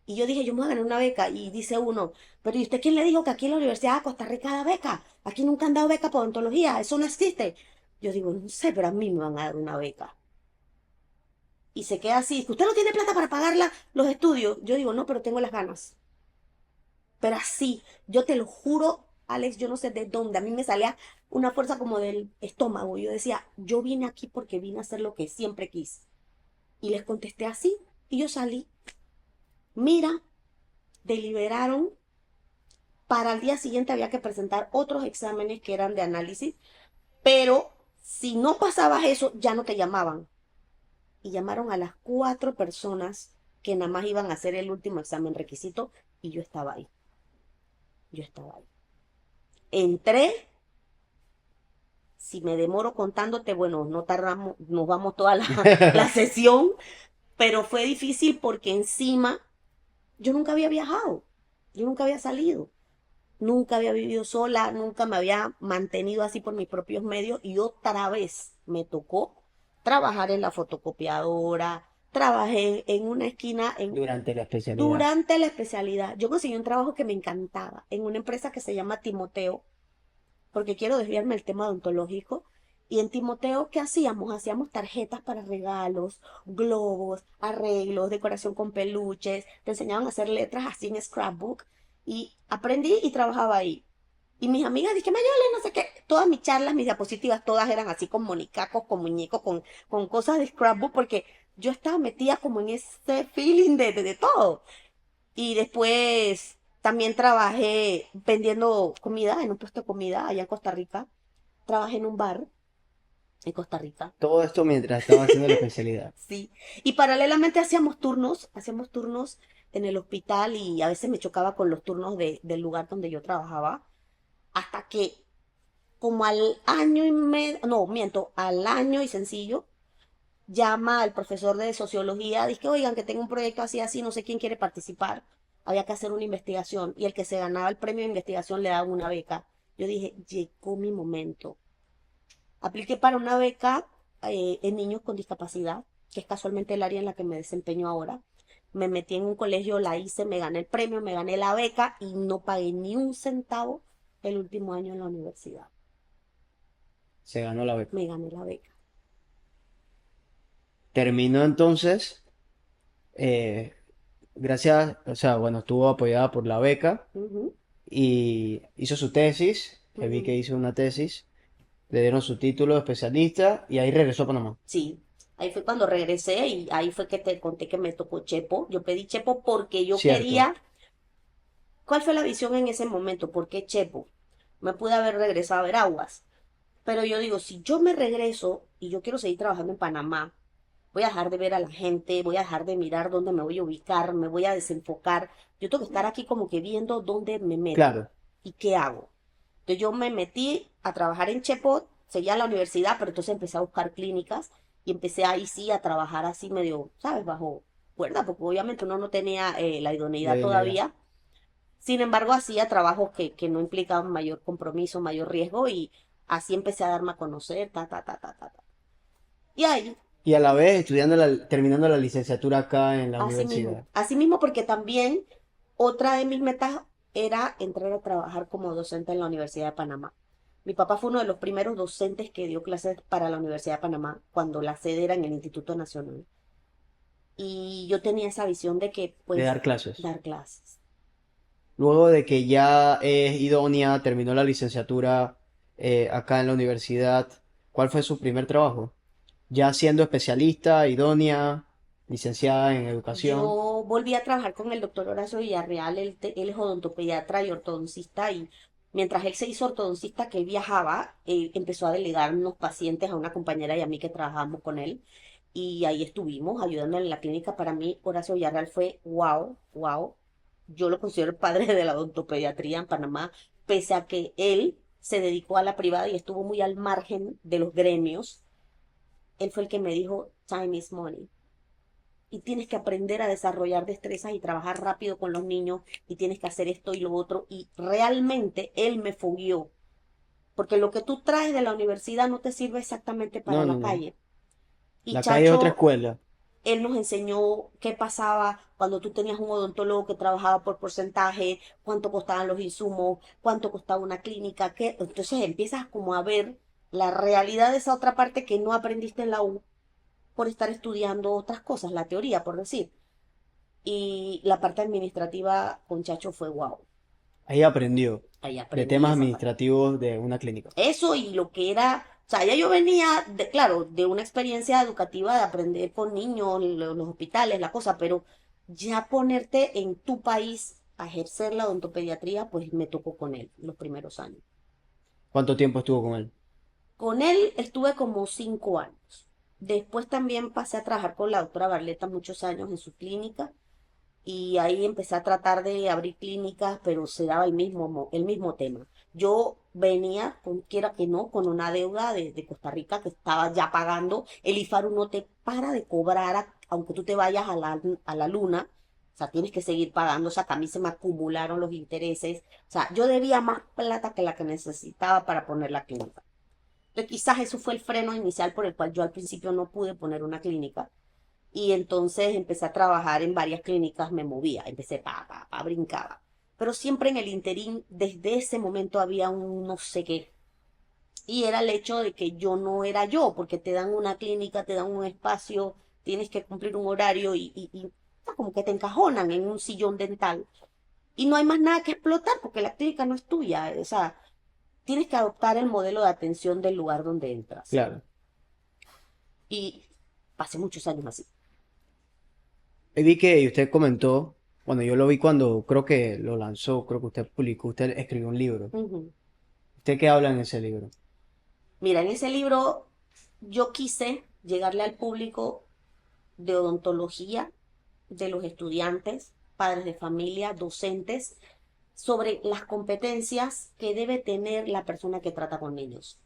Y yo dije, yo me voy a ganar una beca. Y dice uno, pero ¿y usted quién le dijo que aquí en la Universidad de Costa Rica da beca? Aquí nunca han dado beca por odontología, eso no existe. Yo digo, no sé, pero a mí me van a dar una beca. Y se queda así, ¿usted no tiene plata para pagar los estudios? Yo digo, no, pero tengo las ganas. Pero así, yo te lo juro, Alex, yo no sé de dónde, a mí me salía una fuerza como del estómago. Yo decía, yo vine aquí porque vine a hacer lo que siempre quise. Y les contesté así, y yo salí. Mira, deliberaron. Para el día siguiente había que presentar otros exámenes que eran de análisis, pero si no pasabas eso, ya no te llamaban. Y llamaron a las 4 personas que nada más iban a hacer el último examen requisito y yo estaba ahí. Yo estaba ahí. Entré, si me demoro contándote, bueno, no tardamos, nos vamos toda la sesión, pero fue difícil porque encima yo nunca había viajado, yo nunca había salido. Nunca había vivido sola, nunca me había mantenido así por mis propios medios y otra vez me tocó trabajar en la fotocopiadora, trabajé en una esquina Durante la especialidad. durante la especialidad. Yo conseguí un trabajo que me encantaba en una empresa que se llama Timoteo, porque quiero desviarme del tema odontológico, Y en Timoteo, ¿qué hacíamos? Hacíamos tarjetas para regalos, globos, arreglos, decoración con peluches. Te enseñaban a hacer letras así en scrapbook. Y aprendí y trabajaba ahí. Y mis amigas dije, Mayole, no sé qué. Todas mis charlas, mis diapositivas, todas eran así con monicacos, con muñecos, con cosas de scrapbook, porque yo estaba metida como en ese feeling de todo. Y después también trabajé vendiendo comida en un puesto de comida allá en Costa Rica. Trabajé en un bar en Costa Rica. Todo esto mientras estaba haciendo la especialidad. Sí. Y paralelamente hacíamos turnos en el hospital y a veces me chocaba con los turnos del lugar donde yo trabajaba. Hasta que como al año y medio, no, miento, al año y sencillo, llama al profesor de sociología, dice, oigan, que tengo un proyecto así, así, no sé quién quiere participar. Había que hacer una investigación y el que se ganaba el premio de investigación le daba una beca. Yo dije, llegó mi momento. Apliqué para una beca en niños con discapacidad, que es casualmente el área en la que me desempeño ahora. Me metí en un colegio, la hice, me gané el premio, me gané la beca y no pagué ni un centavo el último año en la universidad. Se ganó la beca. Me gané la beca. Terminó entonces, eh, gracias, o sea, bueno, estuvo apoyada por la beca Ujú, y hizo su tesis, que vi que ujú. hizo una tesis, le dieron su título de especialista y ahí regresó a Panamá. Sí, ahí fue cuando regresé y ahí fue que te conté que me tocó Chepo. Yo pedí Chepo porque yo Cierto, quería. ¿Cuál fue la visión en ese momento? ¿Por qué Chepo? Me pude haber regresado a Veraguas. Pero yo digo, si yo me regreso y yo quiero seguir trabajando en Panamá, voy a dejar de ver a la gente, voy a dejar de mirar dónde me voy a ubicar, me voy a desenfocar. Yo tengo que estar aquí como que viendo dónde me meto claro. y qué hago. Entonces yo me metí a trabajar en Chepot, seguía en la universidad, pero entonces empecé a buscar clínicas y empecé ahí sí a trabajar así medio, ¿sabes? Bajo cuerda, porque obviamente uno no tenía la La idoneidad idoneidad. todavía. Sin embargo, hacía trabajos que no implicaban mayor compromiso, mayor riesgo y así empecé a darme a conocer, ta, ta, ta, ta, ta, ta. Y ahí, Y a la vez terminando la licenciatura acá en la universidad. así mismo porque también otra de mis metas era entrar a trabajar como docente en la Universidad de Panamá. Mi papá fue uno de los primeros docentes que dio clases para la Universidad de Panamá cuando la sede era en el Instituto Nacional. Y yo tenía esa visión de que, De pues, dar clases. dar clases. Luego de que ya es idónea, terminó la licenciatura acá en la universidad, ¿cuál fue su primer trabajo? Ya siendo especialista, idónea, licenciada en educación. Yo volví a trabajar con el doctor Horacio Villarreal, él es odontopediatra y ortodoncista, y mientras él se hizo ortodoncista que él viajaba, empezó a delegar unos pacientes a una compañera y a mí que trabajábamos con él, y ahí estuvimos ayudándole en la clínica. Para mí, Horacio Villarreal fue wow, wow. Yo lo considero el padre de la odontopediatría en Panamá, pese a que él se dedicó a la privada y estuvo muy al margen de los gremios. Él fue el que me dijo, time is money y tienes que aprender a desarrollar destrezas y trabajar rápido con los niños y tienes que hacer esto y lo otro. Y realmente él me fogueó, porque lo que tú traes de la universidad no te sirve exactamente para No, no, la no. calle. Y La calle es otra Chacho, escuela. él nos enseñó qué pasaba cuando tú tenías un odontólogo que trabajaba por porcentaje, cuánto costaban los insumos, cuánto costaba una clínica, qué. Entonces empiezas como a ver la realidad de esa otra parte que no aprendiste en la U por estar estudiando otras cosas, la teoría, por decir. Y la parte administrativa con Chacho fue wow. Ahí aprendió Ahí de aprendí temas esa parte. administrativos de una clínica. Eso y lo que era, o sea, ya yo venía, claro, de una experiencia educativa de aprender con niños, los hospitales, la cosa, pero ya ponerte en tu país a ejercer la odontopediatría, pues me tocó con él los primeros años. ¿Cuánto tiempo estuvo con él? Con él estuve como 5 años. Después también pasé a trabajar con la doctora Barleta muchos años en su clínica y ahí empecé a tratar de abrir clínicas, pero se daba el mismo tema. Yo venía, quiera que no, con una deuda de Costa Rica que estaba ya pagando. El IFARU no te para de cobrar, aunque tú te vayas a la luna. O sea, tienes que seguir pagando. O sea, que a mí se me acumularon los intereses. O sea, yo debía más plata que la que necesitaba para poner la clínica. Entonces, quizás eso fue el freno inicial por el cual yo al principio no pude poner una clínica y entonces empecé a trabajar en varias clínicas, me movía, empecé brincaba. Pero siempre en el interín, desde ese momento había un no sé qué. Y era el hecho de que yo no era yo, porque te dan una clínica, te dan un espacio, tienes que cumplir un horario y como que te encajonan en un sillón dental. Y no hay más nada que explotar porque la clínica no es tuya. O sea, tienes que adoptar el modelo de atención del lugar donde entras. Claro. Y pasé muchos años así. Y vi que usted comentó, bueno, yo lo vi cuando creo que lo lanzó, creo que usted publicó, usted escribió un libro. Ujú. ¿Usted qué habla en ese libro? Mira, en ese libro yo quise llegarle al público de odontología, de los estudiantes, padres de familia, docentes, sobre las competencias que debe tener la persona que trata con niños.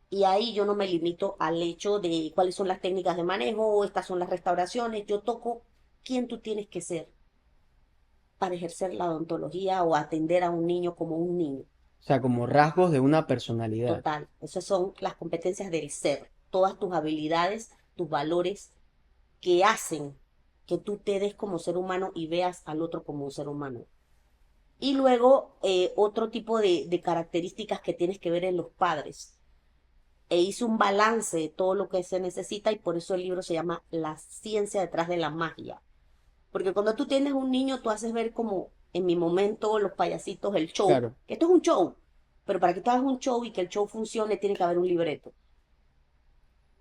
Y ahí yo no me limito al hecho de cuáles son las técnicas de manejo, estas son las restauraciones, yo toco quién tú tienes que ser para ejercer la odontología o atender a un niño como un niño. O sea, como rasgos de una personalidad. Total, esas son las competencias del ser, todas tus habilidades, tus valores que hacen que tú te des como ser humano y veas al otro como un ser humano. Y luego otro tipo de características que tienes que ver en los padres. E hice un balance de todo lo que se necesita y por eso el libro se llama La ciencia detrás de la magia. Porque cuando tú tienes un niño, tú haces ver como en mi momento los payasitos, el show, Claro, que esto es un show, pero para que tú hagas un show y que el show funcione, tiene que haber un libreto.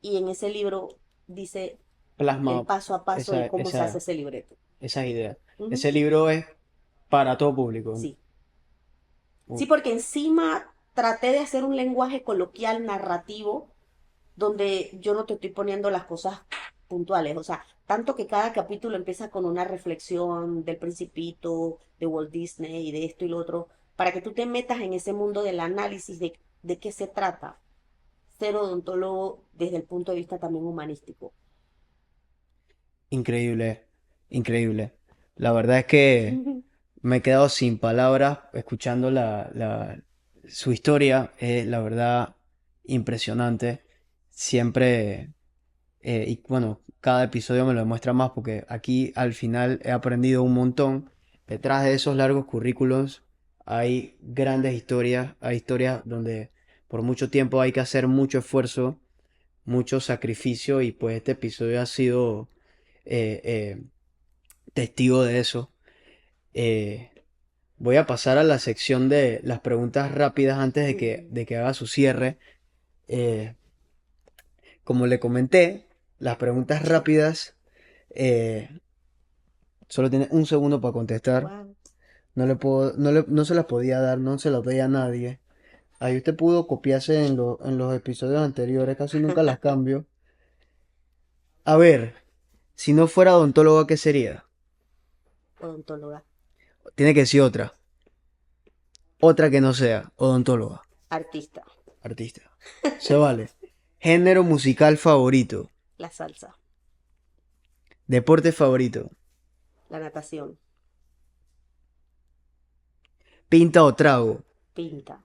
Y en ese libro dice el plasma paso a paso esa, de cómo se hace esa, ese libreto. esas ideas. Ujú. Ese libro es para todo público. Sí. Uh, Sí, porque encima traté de hacer un lenguaje coloquial, narrativo, donde yo no te estoy poniendo las cosas puntuales, o sea, tanto que cada capítulo empieza con una reflexión del Principito, de Walt Disney y de esto y lo otro, para que tú te metas en ese mundo del análisis de qué se trata ser odontólogo desde el punto de vista también humanístico. Increíble, increíble. La verdad es que me he quedado sin palabras escuchando su historia. Es la verdad impresionante. Siempre, y bueno, cada episodio me lo demuestra más porque aquí al final he aprendido un montón. Detrás de esos largos currículos hay grandes historias, hay historias donde por mucho tiempo hay que hacer mucho esfuerzo, mucho sacrificio y pues este episodio ha sido eh, eh, testigo de eso. Eh, Voy a pasar a la sección de las preguntas rápidas antes de que haga su cierre. Eh, Como le comenté, las preguntas rápidas eh, solo tiene un segundo para contestar. Wow. No se las podía dar, no se las doy a nadie. Ahí usted pudo copiarse en los episodios anteriores, casi nunca las cambio. A ver, si no fuera odontóloga, ¿qué sería? Odontóloga, Tiene que ser otra. Otra que no sea odontóloga, artista, artista. Se vale. Género musical favorito. la salsa, Deporte favorito. la natación, Pinta o trago. pinta,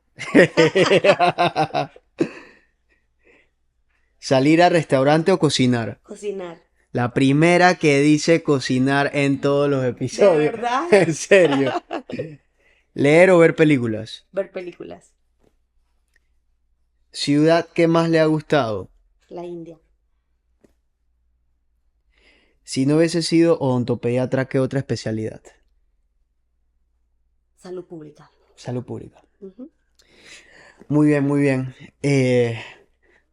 Salir a restaurante o cocinar. cocinar. La primera que dice cocinar en todos los ¿De episodios. verdad? En serio. Leer o ver películas. Ver películas. Ciudad que más le ha gustado. La India. Si no hubiese sido odontopediatra, ¿qué otra especialidad? Salud pública. Salud pública. Ujú. Muy bien, muy bien.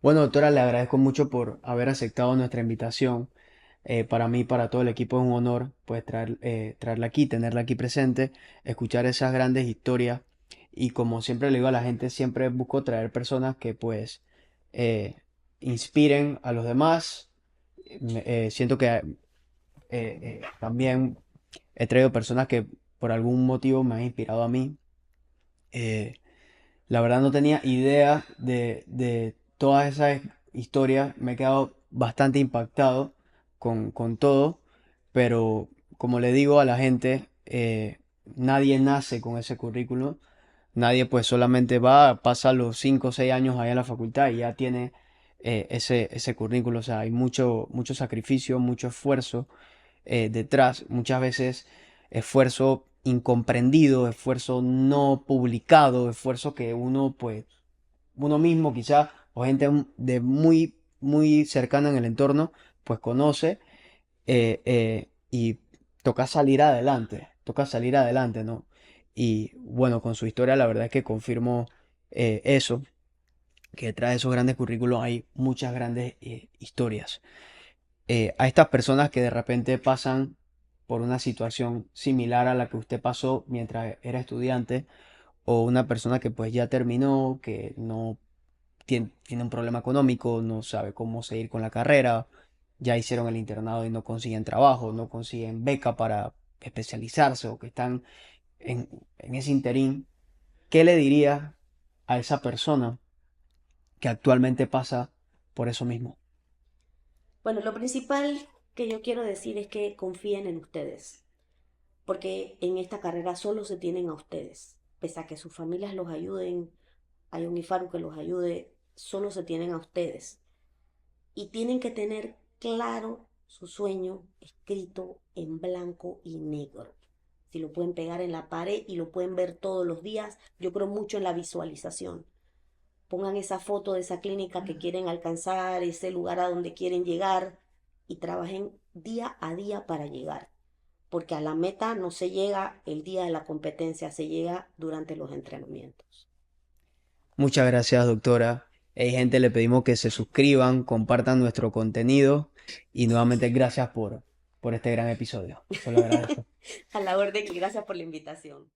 Bueno, doctora, le agradezco mucho por haber aceptado nuestra invitación. Para mí, para todo el equipo es un honor pues traerla aquí, tenerla aquí presente, escuchar esas grandes historias y como siempre le digo a la gente, siempre busco traer personas que pues eh, inspiren a los demás. Siento que también he traído personas que por algún motivo me han inspirado a mí. Eh, la verdad no tenía idea de todas esas historias. Me he quedado bastante impactado con todo. Pero como le digo a la gente, nadie nace con ese currículum. Nadie pues solamente va, pasa los 5 o 6 años allá en la facultad y ya tiene ese currículum. O sea, hay mucho, mucho sacrificio, mucho esfuerzo detrás. Muchas veces esfuerzo incomprendido, esfuerzo no publicado, esfuerzo que uno pues uno mismo quizá, o gente de muy, muy cercana en el entorno, pues conoce y toca salir adelante, ¿no? Y bueno, con su historia la verdad es que confirmo eso, que detrás de esos grandes currículos hay muchas grandes historias. A estas personas que de repente pasan por una situación similar a la que usted pasó mientras era estudiante, o una persona que pues ya terminó, que no tiene un problema económico, no sabe cómo seguir con la carrera, ya hicieron el internado y no consiguen trabajo, no consiguen beca para especializarse o que están en ese interín, ¿qué le diría a esa persona que actualmente pasa por eso mismo? Bueno, lo principal que yo quiero decir es que confíen en ustedes, porque en esta carrera solo se tienen a ustedes. Pese a que sus familias los ayuden, hay un IFARU que los ayude, solo se tienen a ustedes. Y tienen que tener claro su sueño escrito en blanco y negro. Si lo pueden pegar en la pared y lo pueden ver todos los días, yo creo mucho en la visualización. Pongan esa foto de esa clínica que quieren alcanzar, ese lugar a donde quieren llegar y trabajen día a día para llegar. Porque a la meta no se llega el día de la competencia, se llega durante los entrenamientos. Muchas gracias, doctora. Hey, gente, le pedimos que se suscriban, compartan nuestro contenido y nuevamente gracias por este gran episodio. Se lo agradezco. A la orden y gracias por la invitación.